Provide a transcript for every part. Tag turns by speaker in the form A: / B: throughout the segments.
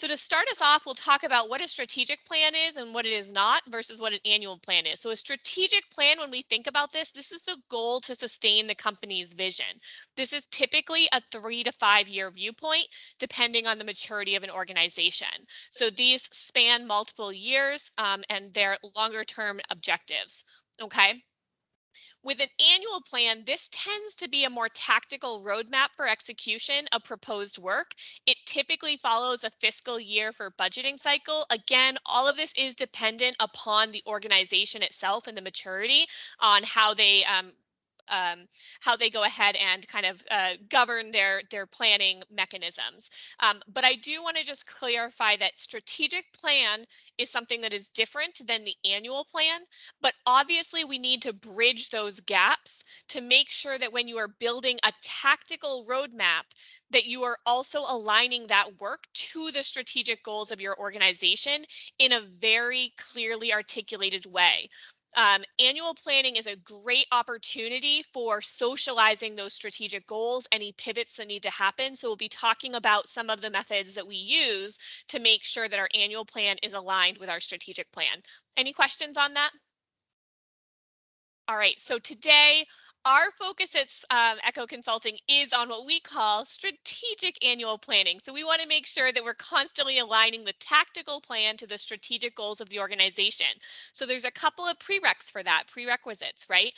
A: So to start us off, we'll talk about what a strategic plan is and what it is not versus what an annual plan is. So a strategic plan, when we think about this is the goal to sustain the company's vision. This is typically a 3 to 5 year viewpoint, depending on the maturity of an organization. So these span multiple years and they're longer term objectives. Okay. With an annual plan, this tends to be a more tactical roadmap for execution of proposed work. It typically follows a fiscal year for budgeting cycle. Again, all of this is dependent upon the organization itself and the maturity on how they go ahead and kind of govern their planning mechanisms. But I do want to just clarify that strategic plan is something that is different than the annual plan. But obviously, we need to bridge those gaps to make sure that when you are building a tactical roadmap, that you are also aligning that work to the strategic goals of your organization in a very clearly articulated way. Annual planning is a great opportunity for socializing those strategic goals, any pivots that need to happen. So we'll be talking about some of the methods that we use to make sure that our annual plan is aligned with our strategic plan. Any questions on that? All right, so today our focus at Echo Consulting is on what we call strategic annual planning. So we want to make sure that we're constantly aligning the tactical plan to the strategic goals of the organization. So there's a couple of prerequisites, right?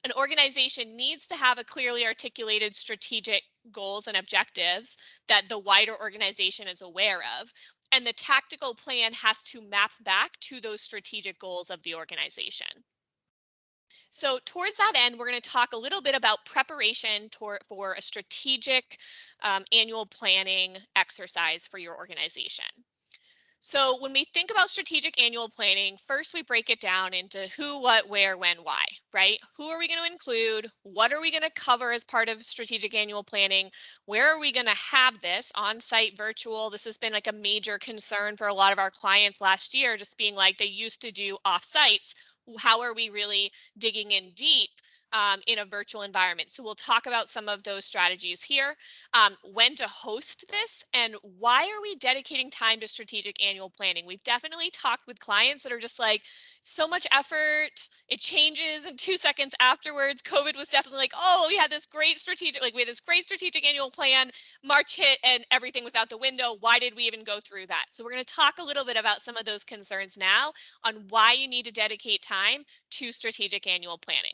A: An organization needs to have a clearly articulated strategic goals and objectives that the wider organization is aware of. And the tactical plan has to map back to those strategic goals of the organization. So towards that end, we're going to talk a little bit about preparation for a strategic annual planning exercise for your organization. So when we think about strategic annual planning, first we break it down into who, what, where, when, why, right? Who are we going to include? What are we going to cover as part of strategic annual planning? Where are we going to have this on-site, virtual? This has been like a major concern for a lot of our clients last year, just being like they used to do off-sites. How are we really digging in deep in a virtual environment? So we'll talk about some of those strategies here, when to host this, and why are we dedicating time to strategic annual planning? We've definitely talked with clients that are just like, so much effort, it changes in 2 seconds afterwards. COVID was definitely like, oh, we had this great strategic annual plan. March hit and everything was out the window. Why did we even go through that? So we're going to talk a little bit about some of those concerns now on why you need to dedicate time to strategic annual planning.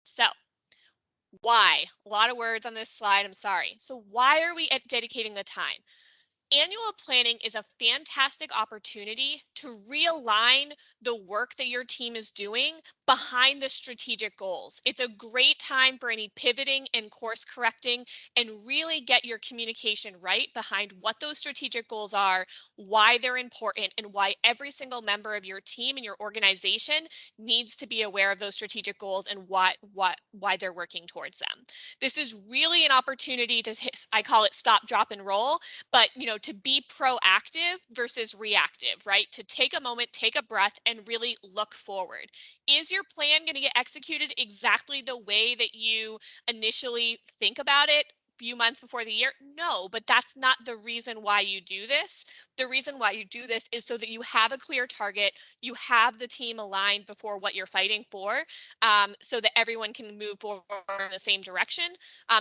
A: So why? A lot of words on this slide, I'm sorry. So why are we dedicating the time? Annual planning is a fantastic opportunity to realign the work that your team is doing behind the strategic goals. It's a great time for any pivoting and course correcting and really get your communication right behind what those strategic goals are, why they're important, and why every single member of your team and your organization needs to be aware of those strategic goals and why they're working towards them. This is really an opportunity to, I call it stop, drop, and roll, but to be proactive versus reactive, right? To take a moment, take a breath, and really look forward. Is your plan going to get executed exactly the way that you initially think about it few months before the year? No, but that's not the reason why you do this. The reason why you do this is so that you have a clear target, you have the team aligned before what you're fighting for, so that everyone can move forward in the same direction.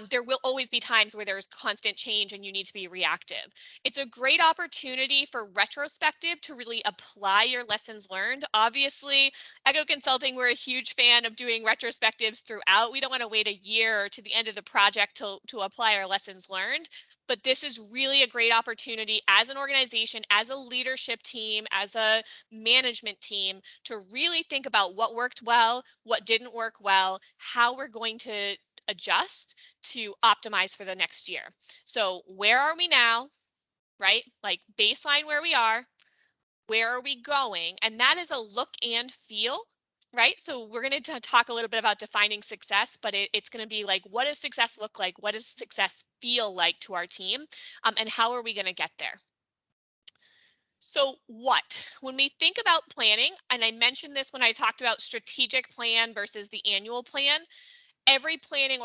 A: There will always be times where there's constant change and you need to be reactive. It's a great opportunity for retrospective to really apply your lessons learned. Obviously, Echo Consulting, we're a huge fan of doing retrospectives throughout. We don't want to wait a year or to the end of the project to apply our lessons learned. But this is really a great opportunity as an organization, as a leadership team, as a management team to really think about what worked well, what didn't work well, how we're going to adjust to optimize for the next year. So where are we now, right? Like baseline where we are, where are we going? And that is a look and feel, right? So we're going to talk a little bit about defining success, but it's going to be like, what does success look like? What does success feel like to our team? And how are we going to get there? So when we think about planning, and I mentioned this when I talked about strategic plan versus the annual plan, every planning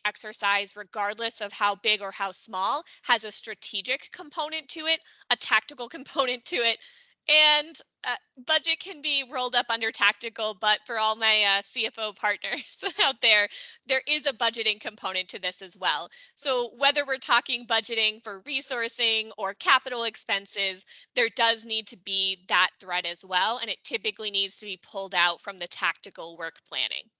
A: exercise, regardless of how big or how small, has a strategic component to it, a tactical component to it, and budget can be rolled up under tactical. But for all my CFO partners out there is a budgeting component to this as well. So whether we're talking budgeting for resourcing or capital expenses, there does need to be that thread as well, and it typically needs to be pulled out from the tactical work planning.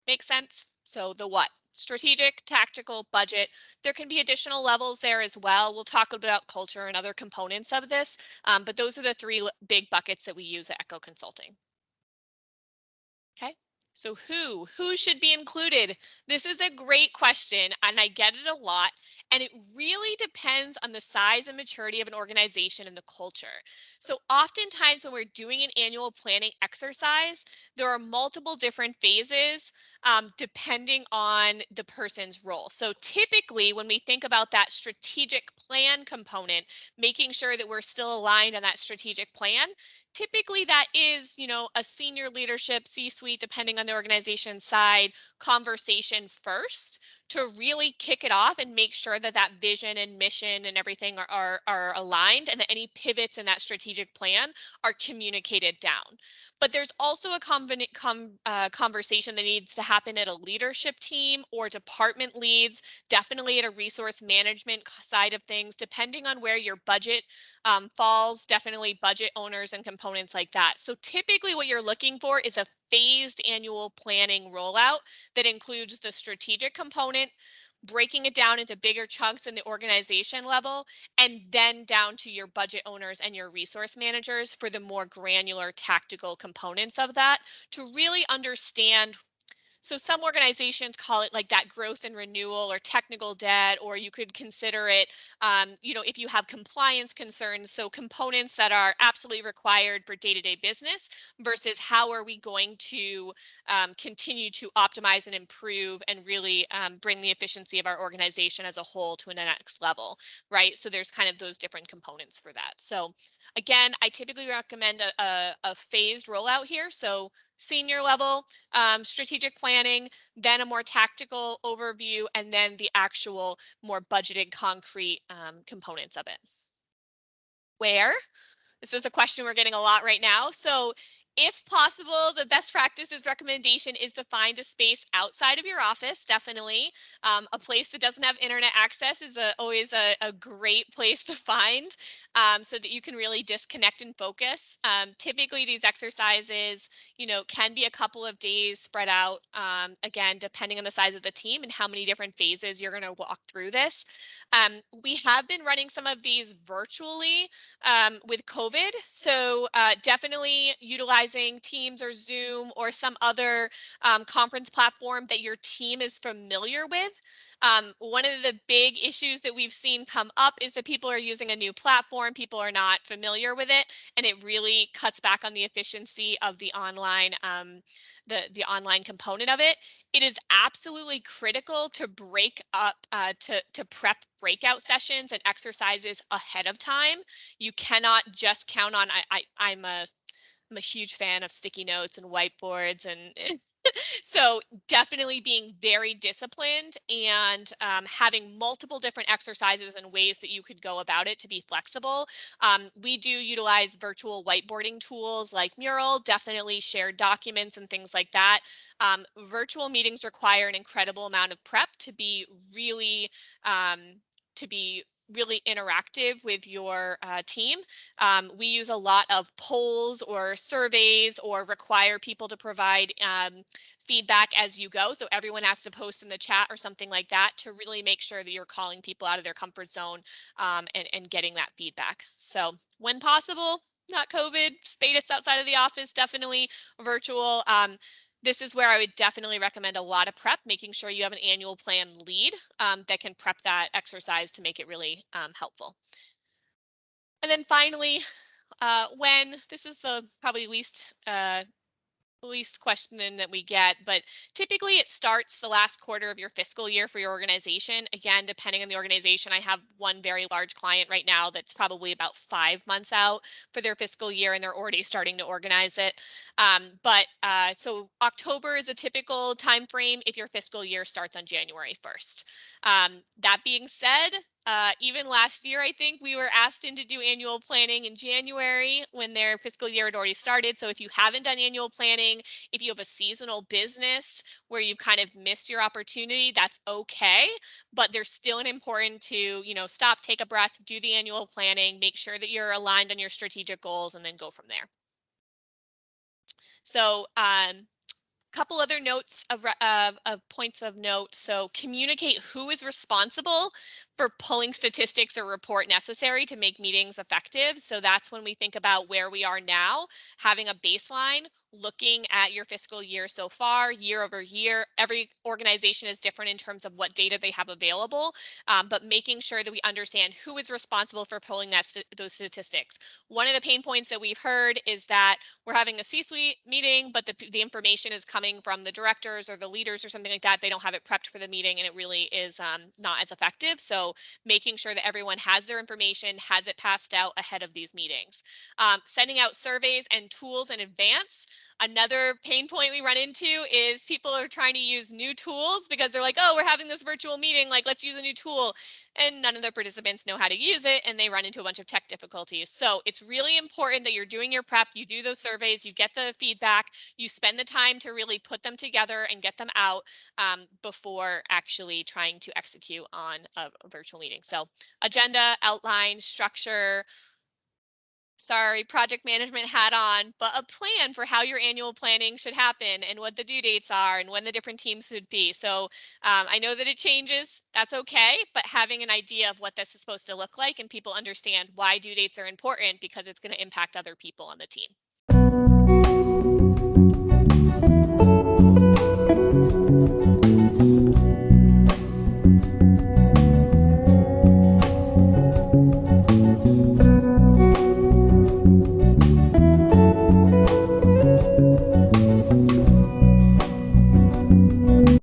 A: Make sense? So the what? Strategic, tactical, budget. There can be additional levels there as well. We'll talk about culture and other components of this, but those are the three big buckets that we use at Echo Consulting. Okay. So who should be included? This is a great question, and I get it a lot. And it really depends on the size and maturity of an organization and the culture. So oftentimes when we're doing an annual planning exercise, there are multiple different phases depending on the person's role. So typically when we think about that strategic plan component, making sure that we're still aligned on that strategic plan, typically that is, a senior leadership C-suite, depending on the organization side, conversation first to really kick it off and make sure that that vision and mission and everything are aligned, and that any pivots in that strategic plan are communicated down. But there's also a conversation that needs to happen at a leadership team or department leads, definitely at a resource management side of things, depending on where your budget falls, definitely budget owners and components like that. So typically what you're looking for is a phased annual planning rollout that includes the strategic component, breaking it down into bigger chunks in the organization level, and then down to your budget owners and your resource managers for the more granular tactical components of that, to really understand. So some organizations call it like that growth and renewal or technical debt, or you could consider it, if you have compliance concerns. So components that are absolutely required for day-to-day business versus how are we going to continue to optimize and improve and really bring the efficiency of our organization as a whole to the next level, right? So there's kind of those different components for that. So again, I typically recommend a phased rollout here. So senior level, strategic planning, then a more tactical overview, and then the actual more budgeted concrete components of it. Where? This is a question we're getting a lot right now. So if possible, the best practices recommendation is to find a space outside of your office, definitely. A place that doesn't have internet access is always a great place to find, so that you can really disconnect and focus. Typically these exercises, can be a couple of days spread out, again, depending on the size of the team and how many different phases you're going to walk through this. We have been running some of these virtually with COVID. So definitely utilizing Teams or Zoom or some other conference platform that your team is familiar with. One of the big issues that we've seen come up is that people are using a new platform, people are not familiar with it, and it really cuts back on the efficiency of the online the online component of it. It is absolutely critical to break up to prep breakout sessions and exercises ahead of time. You cannot just count on. I'm a huge fan of sticky notes and whiteboards, and so definitely being very disciplined and having multiple different exercises and ways that you could go about it to be flexible. We do utilize virtual whiteboarding tools like Mural, definitely shared documents and things like that. Virtual meetings require an incredible amount of prep um, to be really interactive with your team. We use a lot of polls or surveys or require people to provide feedback as you go. So everyone has to post in the chat or something like that to really make sure that you're calling people out of their comfort zone, and getting that feedback. So when possible, not COVID, status outside of the office, definitely virtual. This is where I would definitely recommend a lot of prep, making sure you have an annual plan lead that can prep that exercise to make it really helpful. And then finally, when this is the probably least least question that we get, but typically it starts the last quarter of your fiscal year for your organization. Again, depending on the organization, I have one very large client right now that's probably about 5 months out for their fiscal year, and they're already starting to organize it. So October is a typical time frame if your fiscal year starts on January 1st. That being said, even last year, I think we were asked in to do annual planning in January when their fiscal year had already started. So if you haven't done annual planning, if you have a seasonal business where you've kind of missed your opportunity, that's okay. But there's still an important to, stop, take a breath, do the annual planning, make sure that you're aligned on your strategic goals, and then go from there. So couple other notes of points of note. So communicate who is responsible for pulling statistics or report necessary to make meetings effective. So that's when we think about where we are now, having a baseline, looking at your fiscal year so far, year over year. Every organization is different in terms of what data they have available, but making sure that we understand who is responsible for pulling those statistics. One of the pain points that we've heard is that we're having a C-suite meeting, but the information is coming from the directors or the leaders or something like that. They don't have it prepped for the meeting, and it really is not as effective. So making sure that everyone has their information, has it passed out ahead of these meetings. Sending out surveys and tools in advance. Another pain point we run into is people are trying to use new tools because they're like, oh, we're having this virtual meeting, like let's use a new tool. And none of the participants know how to use it, and they run into a bunch of tech difficulties. So it's really important that you're doing your prep, you do those surveys, you get the feedback, you spend the time to really put them together and get them out before actually trying to execute on a virtual meeting. So agenda, outline, structure, sorry, project management hat on, but a plan for how your annual planning should happen and what the due dates are and when the different teams should be. So I know that it changes, that's okay, but having an idea of what this is supposed to look like and people understand why due dates are important because it's going to impact other people on the team.